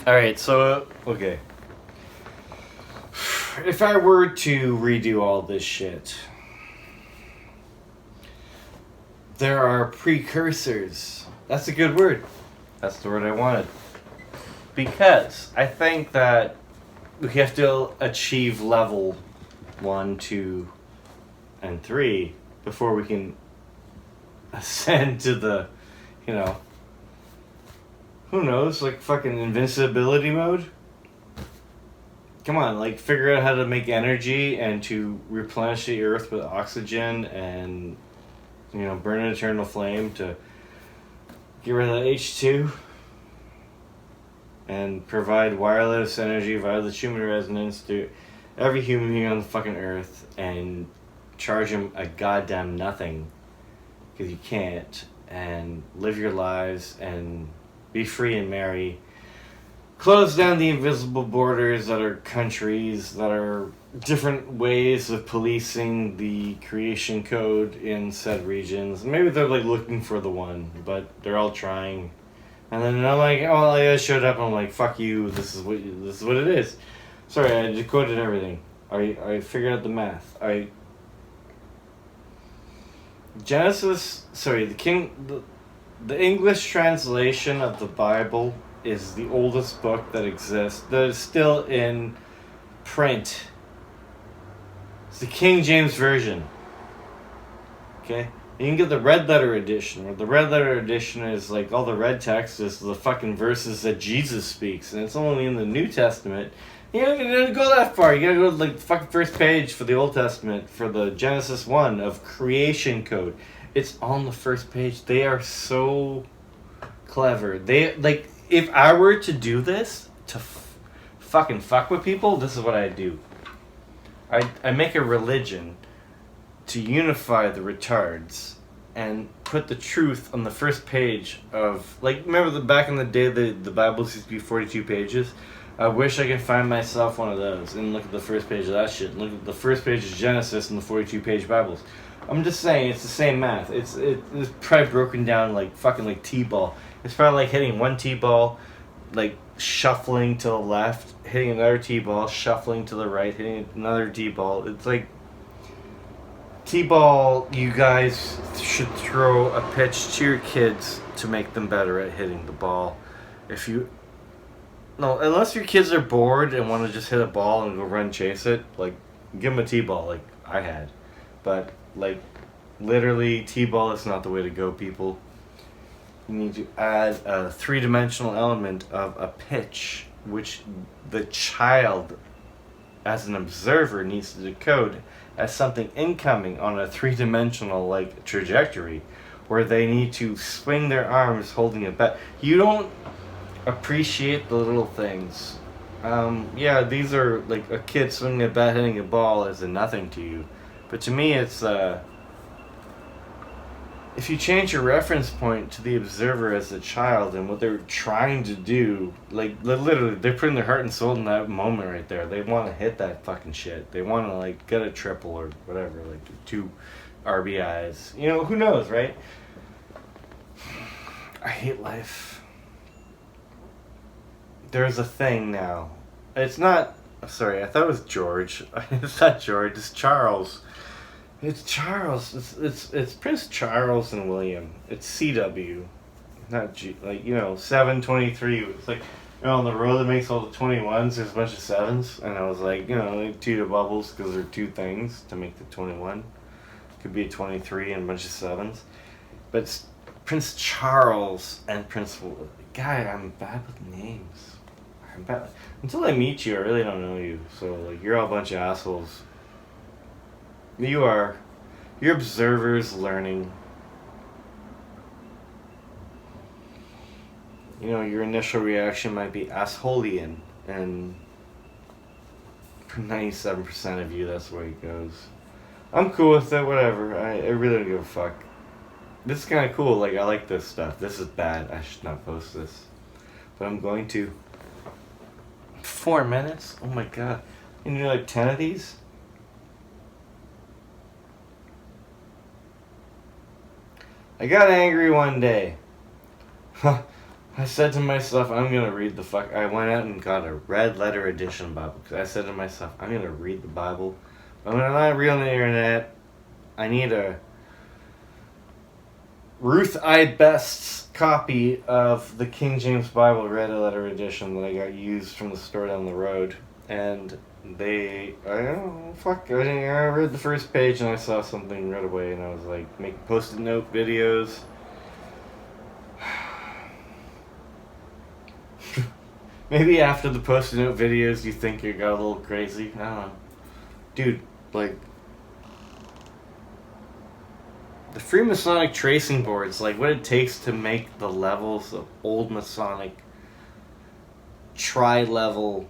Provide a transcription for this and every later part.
Alright, so, okay. If I were to redo all this shit, there are precursors. That's a good word. That's the word I wanted. Because I think that we have to achieve level 1, 2, and 3 before we can ascend to the, who knows, like fucking invincibility mode? Come on, like figure out how to make energy and to replenish the earth with oxygen and, burn an eternal flame to get rid of the H2 and provide wireless energy via the Schumann resonance to every human being on the fucking earth and charge them a goddamn nothing because you can't, and live your lives and be free and merry. Close down the invisible borders that are countries, that are different ways of policing the creation code in said regions. Maybe they're like looking for the one, but they're all trying. And then I'm like, oh, I showed up. I'm like, fuck you. This is what it is. Sorry, I decoded everything. I figured out the math. Genesis. Sorry, the English translation of the Bible is the oldest book that exists, that is still in print. It's the King James Version. Okay? You can get the red letter edition, where the red letter edition is like all the red text is the fucking verses that Jesus speaks, and it's only in the New Testament. You don't go that far. You gotta go to like the fucking first page for the Old Testament, for the Genesis 1 of creation code. It's on the first page. They are so clever. They, like, if I were to do this, to fucking fuck with people, this is what I do. I make a religion to unify the retards and put the truth on the first page of, like, remember back in the day the Bible used to be 42 pages? I wish I could find myself one of those and look at the first page of that shit. Look at the first page of Genesis and the 42 page Bibles. I'm just saying, it's the same math. It's probably broken down like fucking like T-ball. It's probably like hitting one T-ball, like shuffling to the left, hitting another T-ball, shuffling to the right, hitting another T-ball. It's like T-ball, you guys should throw a pitch to your kids to make them better at hitting the ball. No, unless your kids are bored and want to just hit a ball and go run chase it, like, give them a T-ball like I had. But, like, literally, T-ball is not the way to go, people. You need to add a three-dimensional element of a pitch, which the child, as an observer, needs to decode as something incoming on a three-dimensional, like, trajectory, where they need to swing their arms holding a bat. You don't appreciate the little things. Yeah, these are like a kid swinging a bat, hitting a ball is a nothing to you. But to me, it's if you change your reference point to the observer as a child and what they're trying to do, like literally, they're putting their heart and soul in that moment right there. They want to hit that fucking shit. They want to like get a triple or whatever, like 2 RBIs. Who knows, right? I hate life. There's a thing now. It's not. Sorry, I thought it was George. It's not George. It's Charles. It's Charles. It's Prince Charles and William. It's CW, not G. Like 723. It's like on the road that makes all the 21s. There's a bunch of 7s, and I was like, like 2 bubbles because there are 2 things to make the 21. Could be a 23 and a bunch of 7s, but it's Prince Charles and Prince. Guy, I'm bad with names. Until I meet you, I really don't know you. So, like, you're all a bunch of assholes. You are. You're observers learning. Your initial reaction might be assholeian, and for 97% of you, that's the way it goes. I'm cool with it, whatever. I really don't give a fuck. This is kind of cool. Like, I like this stuff. This is bad. I should not post this. But I'm going to. 4 minutes? Oh my god. You need like 10 of these? I got angry one day. I said to myself, I'm gonna read the fuck. I went out and got a red letter edition Bible because I said to myself, I'm gonna read the Bible. But when I'm not reading the internet, I need a Ruth I. Best's copy of the King James Bible red letter edition that I got used from the store down the road. And I don't know, fuck, I read the first page and I saw something right away and I was like, making post-it note videos. Maybe after the post-it note videos you think you got a little crazy. I don't know. Dude, like, the Freemasonic tracing boards, like what it takes to make the levels of old Masonic tri-level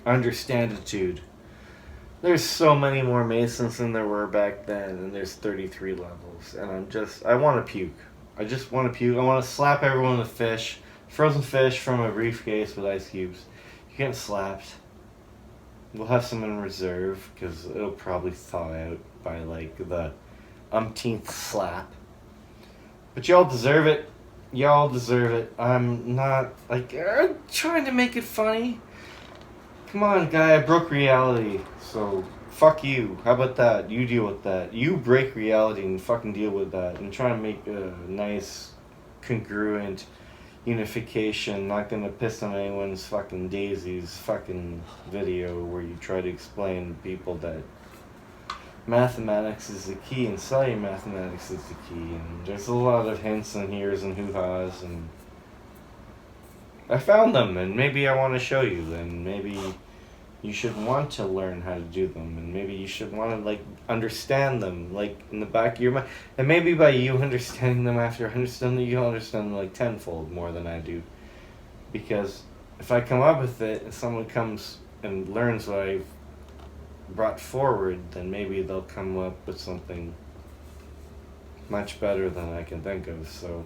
understanditude. There's so many more Masons than there were back then, and there's 33 levels, and I want to puke. I just want to puke. I want to slap everyone with fish. Frozen fish from a briefcase with ice cubes. You're getting slapped. We'll have some in reserve, because it'll probably thaw out by, like, the umpteenth slap. But y'all deserve it. Y'all deserve it. I'm not, like, trying to make it funny. Come on, guy, I broke reality, so fuck you. How about that? You deal with that. You break reality and fucking deal with that. And try to make a nice, congruent unification, not gonna piss on anyone's fucking daisies fucking video where you try to explain to people that mathematics is the key and cellular mathematics is the key. And there's a lot of hints and heres and hoo-has, and I found them, and maybe I want to show you, and maybe you should want to learn how to do them, and maybe you should want to, like, understand them, like, in the back of your mind, and maybe by you understanding them after understanding them, you'll understand them, like, tenfold more than I do, because if I come up with it, and someone comes and learns what I've brought forward, then maybe they'll come up with something much better than I can think of, so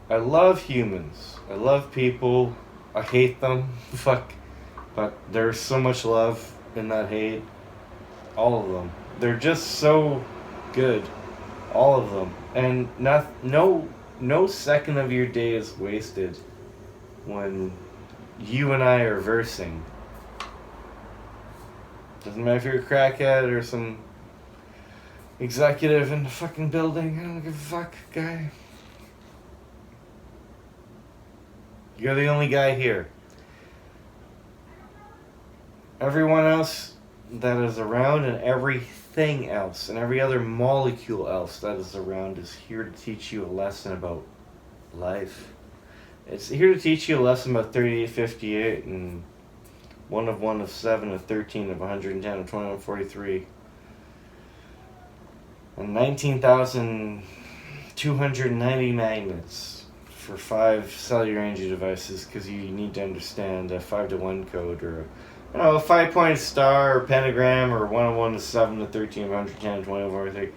I love humans. I love people. I hate them. Fuck. But there's so much love in that hate. All of them. They're just so good. All of them. And no second of your day is wasted when you and I are versing. Doesn't matter if you're a crackhead or some executive in the fucking building. I don't give a fuck, guy. You're the only guy here. Everyone else that is around and everything else and every other molecule else that is around is here to teach you a lesson about life. It's here to teach you a lesson about 3858 and 1 of 7 of 13 of 110 of 21 of 43 and 19,290 magnets for 5 cellular energy devices, because you need to understand a 5-to-1 code, or a 5-point star or pentagram, or 1 of 1 to 7 to 13 of 110 20 of 43.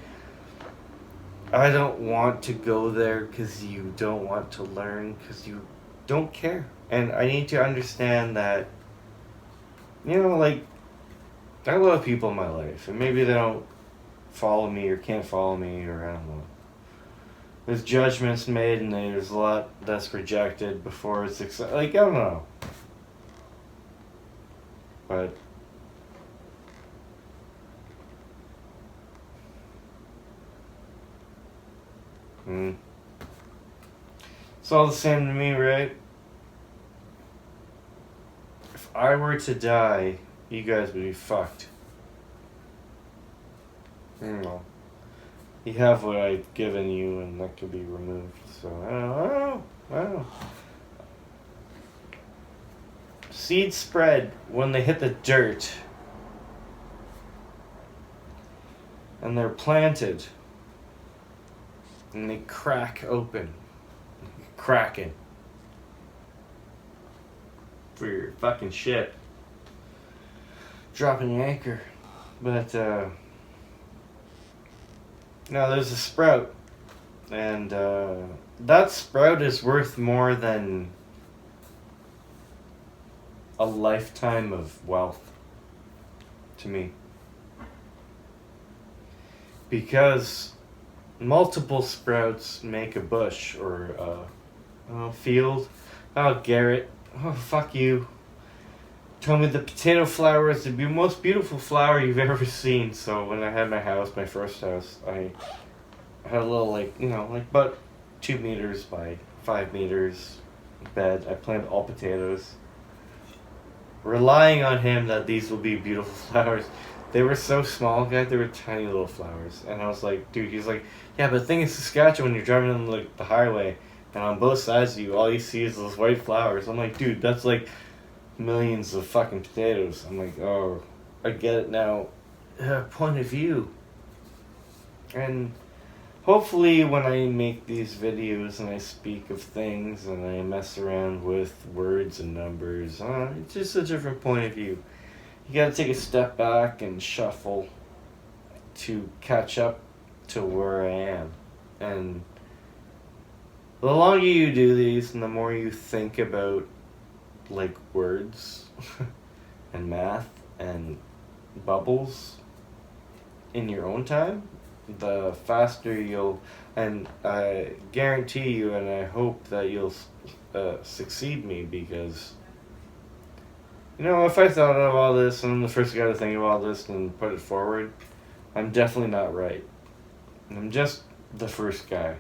I don't want to go there because you don't want to learn, because you don't care. And I need to understand that, like, I love people in my life, and maybe they don't follow me or can't follow me, or I don't know. There's judgments made, and there's a lot that's rejected before it's accepted. Like, I don't know. But it's all the same to me, right? If I were to die, you guys would be fucked. I don't know. You have what I've given you, and that could be removed. So, I don't know. Seeds spread when they hit the dirt. And they're planted. And they crack open. Cracking. For your fucking ship. Dropping your anchor. But, no, there's a sprout, and that sprout is worth more than a lifetime of wealth to me. Because multiple sprouts make a bush or a field. Oh, Garrett. Oh, fuck you. Told me the potato flower is the most beautiful flower you've ever seen. So when I had my house, my first house, I had a little, like, you know, like about 2 meters by 5 meters bed. I planted all potatoes, relying on him that these will be beautiful flowers. They were so small, guys. They were tiny little flowers. And I was like, dude, he's like, yeah, but the thing is, Saskatchewan, you're driving on like the highway, and on both sides of you, all you see is those white flowers. I'm like, dude, that's like millions of fucking potatoes. I'm like, oh, I get it now. Point of view. And hopefully when I make these videos and I speak of things and I mess around with words and numbers, it's just a different point of view. You gotta take a step back and shuffle to catch up to where I am. And the longer you do these and the more you think about like words and math and bubbles in your own time, the faster you'll, and I guarantee you and I hope that you'll succeed me, because you know, if I thought of all this and I'm the first guy to think of all this and put it forward, I'm definitely not right. I'm just the first guy.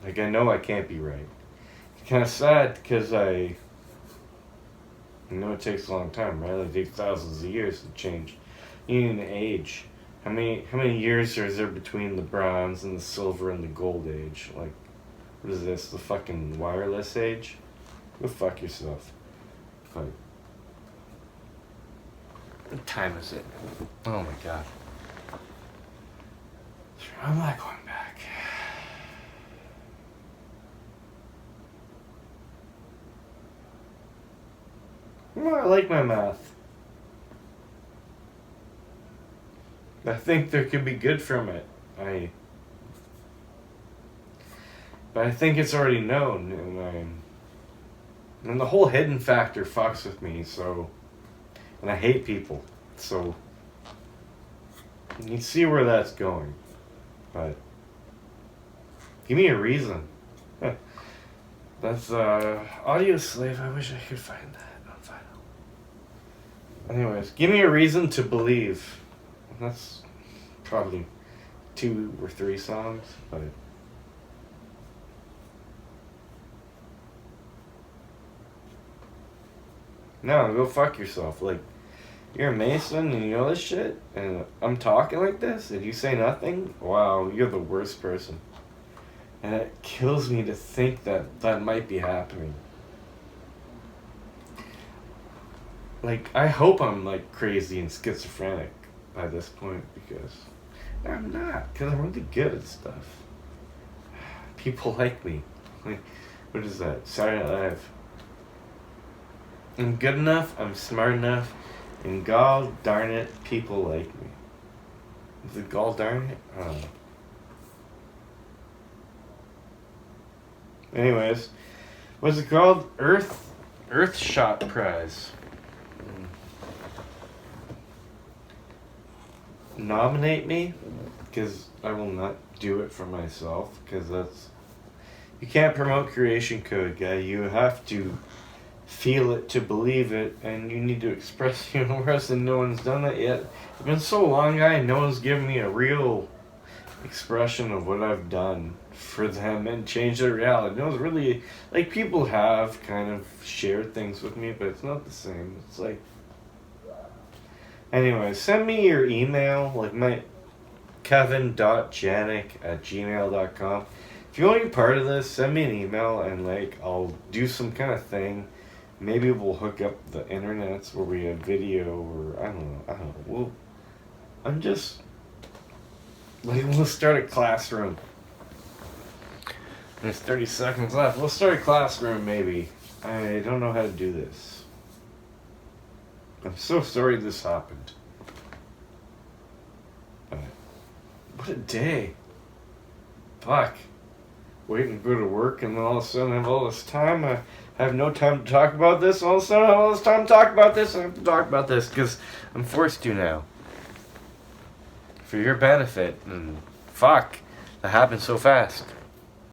Like, I know I can't be right. It's kind of sad because I know it takes a long time, right? Like, it takes thousands of years to change. You need an age. How many years is there between the bronze and the silver and the gold age? Like, what is this? The fucking wireless age? Go fuck yourself. But what time is it? Oh my god. I'm not going back. Well, I like my math. I think there could be good from it. But I think it's already known, and the whole hidden factor fucks with me, so, and I hate people, so, you can see where that's going, but, give me a reason. That's, Audio Slave, I wish I could find that on Vinyl. Anyways, give me a reason to believe. That's probably 2 or 3 songs, but no, go fuck yourself. Like, you're a Mason and you know this shit, and I'm talking like this, and you say nothing? Wow, you're the worst person. And it kills me to think that that might be happening. Like, I hope I'm, like, crazy and schizophrenic by this point, because I'm not, because I'm really good at stuff. People like me. Like, what is that? Saturday Night Live. I'm good enough, I'm smart enough, and god darn it, people like me. Is it god darn it? I don't know. Anyways, what's it called? Earthshot Prize. Nominate me, because I will not do it for myself, because that's, you can't promote Creation Code, guy. You have to feel it to believe it, and you need to express your universe, and no one's done that yet. It's been so long, guy, no one's given me a real expression of what I've done for them and change their reality. No one's really, like, people have kind of shared things with me, but it's not the same. It's like, anyway, send me your email, like my kevin.janik@gmail.com. If you want to be part of this, send me an email, and like, I'll do some kind of thing. Maybe we'll hook up the internets where we have video, or I don't know. I'm just, like, we'll start a classroom. There's 30 seconds left. We'll start a classroom, maybe. I don't know how to do this. I'm so sorry this happened. What a day. Fuck. Waiting to go to work, and then all of a sudden I have all this time. I have no time to talk about this. All of a sudden I have all this time to talk about this. I have to talk about this because I'm forced to now. For your benefit and fuck, that happened so fast.